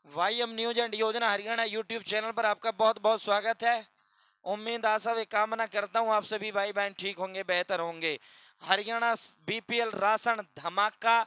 वाईएम news and योजना Haryana YouTube channel पर आपका बहुत बहुत स्वागत है। उम्मीद आशा व कामना करता हूं आप सभी भाई बहन ठीक होंगे, बेहतर होंगे। हरियाणा बीपीएल राशन धमाका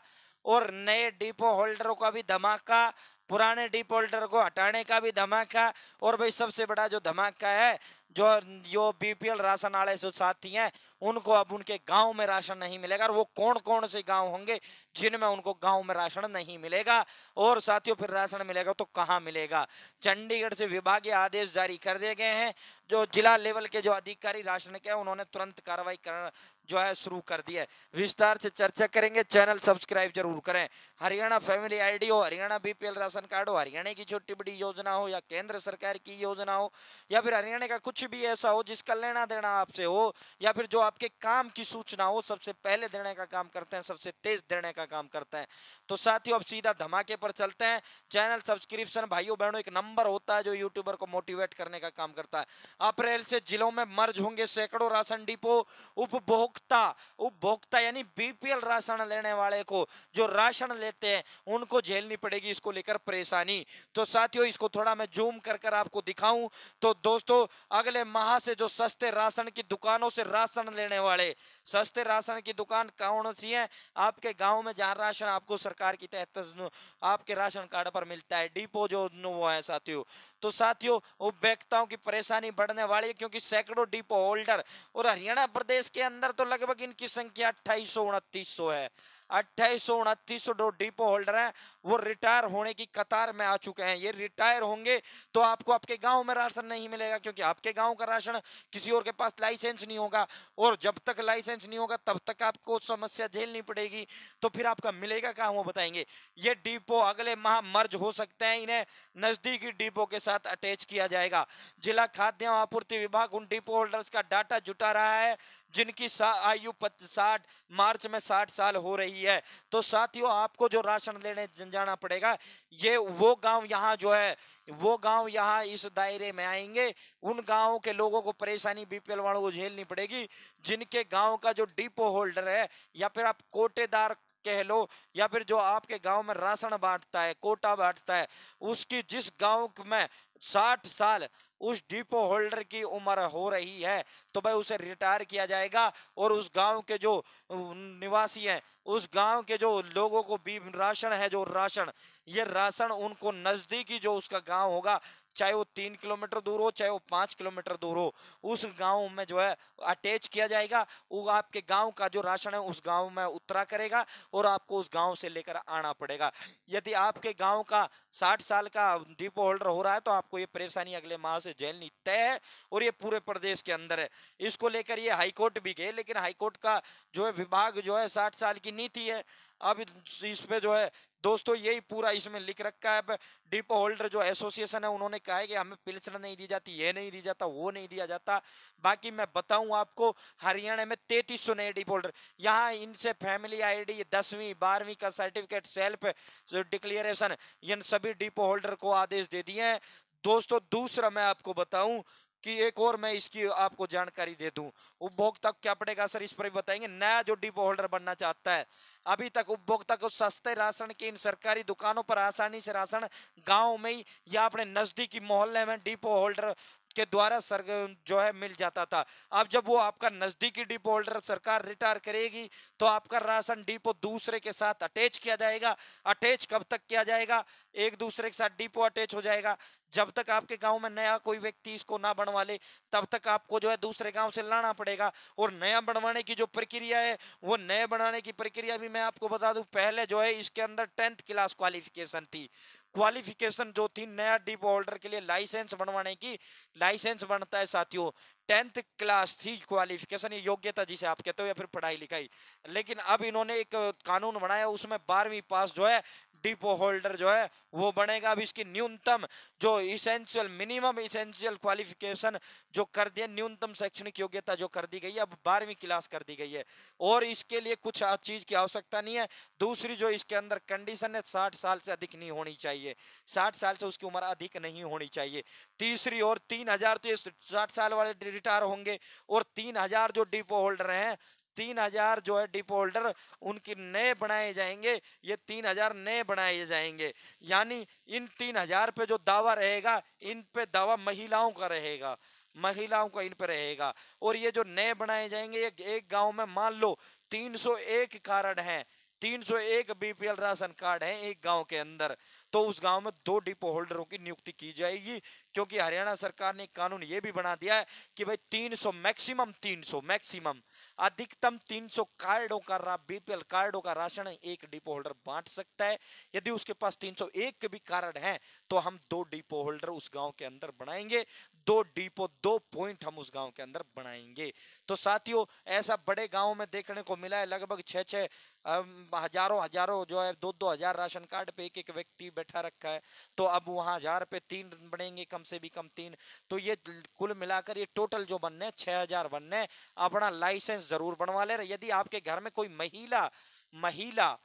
और नए डिपो होल्डरों का भी धमाका, पुराने डिपो होल्डर को हटाने का भी धमाका। और भाई सबसे बड़ा जो धमाका है, जो बीपीएल राशन वाले जो साथी हैं उनको अब उनके गांव में राशन नहीं मिलेगा। और वो कौन कौन से गांव होंगे जिनमें उनको गांव में राशन नहीं मिलेगा, और साथियों फिर राशन मिलेगा तो कहां मिलेगा। चंडीगढ़ से विभागीय आदेश जारी कर दिए गए हैं। जो जिला लेवल के जो अधिकारी राशन के उन्होंने तुरंत कार्रवाई कर जो है शुरू कर दी है। विस्तार से चर्चा करेंगे, चैनल सब्सक्राइब जरूर करें। हरियाणा फैमिली आईडी हो, हरियाणा बीपीएल राशन कार्ड हो, हरियाणा की छोटी बड़ी योजना हो या केंद्र सरकार की योजना हो, या फिर हरियाणा का कुछ भी ऐसा हो जिसका लेना देना आपसे हो, या फिर जो आपके काम की सूचना हो, सबसे पहले देने का काम करते हैं, सबसे तेज देने का काम करते हैं। तो साथियों अब सीधा धमाके पर चलते हैं। चैनल सब्सक्रिप्शन भाइयों बहनों एक नंबर होता है जो यूट्यूबर को मोटिवेट करने का काम करता है। अप्रैल से जिलों में मर्ज होंगे सैकड़ों राशन डिपो। उपभोक्ता उपभोक्ता यानी बीपीएल राशन लेने वाले को जो राशन लेते हैं उनको झेलनी पड़ेगी इसको लेकर परेशानी। तो साथियों इसको थोड़ा मैं जूम कर आपको दिखाऊं तो दोस्तों, अगले माह से जो सस्ते राशन की दुकानों से राशन लेने वाले, सस्ते राशन की दुकान कौन सी है आपके गांव में जहां राशन आपको सरकार की तहत आपके राशन कार्ड पर मिलता है, डिपो जो वो है साथियों। तो साथियों उपभोक्ताओं की परेशानी बढ़ने वाली है क्योंकि सैकड़ों डिपो होल्डर, और हरियाणा प्रदेश के अंदर तो लगभग इनकी संख्या 2800-2900 है। 2800-2900 जो डिपो होल्डर हैं वो रिटायर होने की कतार में आ चुके हैं। ये रिटायर होंगे तो आपको आपके गांव में राशन नहीं मिलेगा क्योंकि आपके गांव का राशन किसी और के पास लाइसेंस नहीं होगा, और जब तक लाइसेंस नहीं होगा तब तक आपको समस्या झेलनी पड़ेगी। तो फिर आपका मिलेगा कहां वो बताएंगे। ये डिपो अगले माह मर्ज हो सकते हैं, इन्हें नजदीकी डिपो के साथ अटैच किया जाएगा। जिला खाद्य आपूर्ति विभाग उन डिपो होल्डर्स का डाटा जुटा रहा है जिनकी आयु 60 मार्च में 60 साल हो रही है। तो साथियों आपको जो राशन लेने जाना पड़ेगा, ये वो गांव यहाँ जो है वो गांव यहाँ इस दायरे में आएंगे। उन गांवों के लोगों को परेशानी बीपीएल वालों को झेलनी पड़ेगी जिनके गांव का जो डिपो होल्डर है, या फिर आप कोटेदार कह लो, या फिर जो आपके गांव में राशन बांटता है, कोटा बांटता है, उसकी जिस गांव में 60 साल उस डिपो होल्डर की उम्र हो रही है तो भाई उसे रिटायर किया जाएगा। और उस गांव के जो निवासी हैं, उस गांव के जो लोगों को भी राशन है, जो राशन, ये राशन उनको नजदीकी जो उसका गांव होगा, चाहे वो 3 किलोमीटर दूर हो चाहे वो 5 किलोमीटर दूर हो, उस गांव में जो है अटैच किया जाएगा। वो आपके गांव का जो राशन है उस गांव में उतरा करेगा और आपको उस गांव से लेकर आना पड़ेगा। यदि आपके गांव का 60 साल का डिपो होल्डर हो रहा है तो आपको ये परेशानी अगले माह से झेलनी तय है, और ये पूरे प्रदेश के अंदर है। इसको लेकर ये हाईकोर्ट भी गए, लेकिन हाईकोर्ट का जो है विभाग जो है 60 साल की नीति है। अब इस पे जो है दोस्तों यही पूरा इसमें लिख रखा है। डिपो होल्डर जो एसोसिएशन है उन्होंने कहा है कि हमें पेंशन नहीं दी जाती, ये नहीं दी जाता, वो नहीं दिया जाता। बाकी मैं बताऊं आपको, हरियाणा में 3300 नए डिपो होल्डर, यहाँ इनसे फैमिली आईडी, 10वीं 12वीं का सर्टिफिकेट, सेल्फ डिक्लेरेशन, इन सभी डिपो होल्डर को आदेश दे दिए हैं। दोस्तों दूसरा मैं आपको बताऊं कि एक और मैं इसकी आपको जानकारी दे दूं, उपभोक्ता क्या पड़ेगा सर इस पर भी बताएंगे। नया जो डिपो होल्डर बनना चाहता है, अभी तक उपभोक्ता को सस्ते राशन की इन सरकारी दुकानों पर आसानी से राशन गांव में ही या अपने नजदीकी मोहल्ले में डिपो होल्डर के द्वारा सर जो है मिल जाता था। अब जब वो आपका नजदीकी डिपो होल्डर सरकार रिटायर करेगी तो आपका राशन डिपो दूसरे के साथ अटैच किया जाएगा। अटैच कब तक किया जाएगा, एक दूसरे के साथ डिपो अटैच हो जाएगा जब तक आपके गांव में नया कोई व्यक्ति इसको ना बनवा ले, तब तक आपको जो है दूसरे गांव से लाना पड़ेगा। और नया बनवाने की जो प्रक्रिया है, वो नए बनाने की प्रक्रिया भी मैं आपको बता दूं, पहले जो है इसके अंदर 10th क्लास क्वालिफिकेशन थी। क्वालिफिकेशन जो थी नया डिपो होल्डर के लिए लाइसेंस बनवाने की, लाइसेंस बनता है साथियों 10th क्लास थी क्वालिफिकेशन, योग्यता जिसे आप कहते हो या फिर पढ़ाई लिखाई। लेकिन अब इन्होंने एक कानून बनाया, उसमें 12वीं पास जो है डिपो होल्डर जो है वो बनेगा। अब इसकी न्यूनतम जो इसेंशियल मिनिमम इसेंशियल क्वालिफिकेशन जो कर दिया, न्यूनतम शैक्षणिक योग्यता जो कर दी गई है, अब 12वीं क्लास कर दी गई है, और इसके लिए कुछ चीज की आवश्यकता नहीं है। दूसरी जो इसके अंदर कंडीशन है, 60 साल से अधिक नहीं होनी चाहिए, 60 साल से उसकी उम्र अधिक नहीं होनी चाहिए। तीसरी, और 3000 तो ये 60 साल वाले रिटायर होंगे, और 3000 जो डिपो होल्डर हैं 3000 जो है डिपो होल्डर उनके नए बनाए जाएंगे, ये 3000 नए बनाए जाएंगे। यानी इन 3000 पे जो दावा रहेगा, इन पे दावा महिलाओं का रहेगा, महिलाओं का इन पे रहेगा। और ये जो नए बनाए जाएंगे, एक गांव में मान लो 301 कार्ड हैं, 301 बीपीएल राशन कार्ड है एक गांव के अंदर, तो उस गांव में 2 डिपो होल्डरों की नियुक्ति की जाएगी। क्योंकि हरियाणा सरकार ने कानून ये भी बना दिया है कि भाई 300 मैक्सिमम, 300 मैक्सिमम, अधिकतम 300 कार्डों का बीपीएल कार्डों का राशन एक डिपो होल्डर बांट सकता है। यदि उसके पास 301 के भी कार्ड हैं तो हम 2 डिपो होल्डर उस गांव के अंदर बनाएंगे, 2 डिपो, 2 पॉइंट हम उस गांव के अंदर बनाएंगे। तो साथियों, ऐसा बड़े गांव में देखने को मिला है, लगभग 6-6 हजारों जो है 2-2 हजार राशन कार्ड पे एक व्यक्ति बैठा रखा है। तो अब वहां 1000 पे 3 बनेंगे, कम से भी कम 3, तो ये कुल मिलाकर ये टोटल जो बनने 6000 बनने। अपना लाइसेंस जरूर बनवा ले। यदि आपके घर में कोई महिला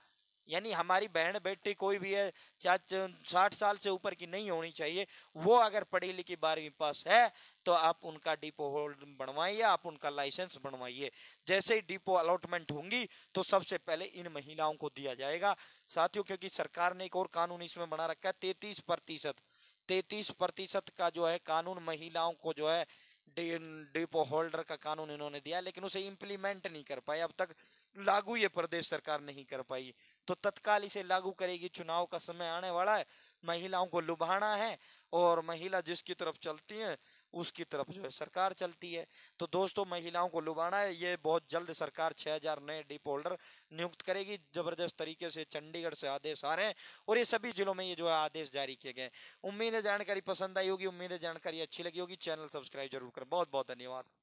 यानी हमारी बहन बेटी कोई भी है, चाहे 60 साल से ऊपर की नहीं होनी चाहिए, वो अगर पढ़ी लिखी 12वीं पास है तो आप उनका डिपो होल्ड बनवाइए, आप उनका लाइसेंस बनवाइए। जैसे ही डिपो अलॉटमेंट होंगी तो सबसे पहले इन महिलाओं को दिया जाएगा साथियों। क्योंकि सरकार ने एक और कानून इसमें बना रखा है, 33% का जो है कानून महिलाओं को जो है डिपो होल्डर का कानून इन्होंने दिया, लेकिन उसे इंप्लीमेंट नहीं कर पाए अब तक, लागू ये प्रदेश सरकार नहीं कर पाई। तो तत्काल इसे लागू करेगी। चुनाव का समय आने वाला है, महिलाओं को लुभाना है, और महिला जिसकी तरफ चलती है उसकी तरफ जो है सरकार चलती है। तो दोस्तों, महिलाओं को लुभाना है, ये बहुत जल्द सरकार 6000 नए डिपो होल्डर नियुक्त करेगी। जबरदस्त तरीके से चंडीगढ़ से आदेश आ रहे हैं और ये सभी जिलों में ये जो है आदेश जारी किए गए। उम्मीद है जानकारी पसंद आई होगी, उम्मीद है जानकारी अच्छी लगी होगी। चैनल सब्सक्राइब जरूर करें। बहुत बहुत धन्यवाद।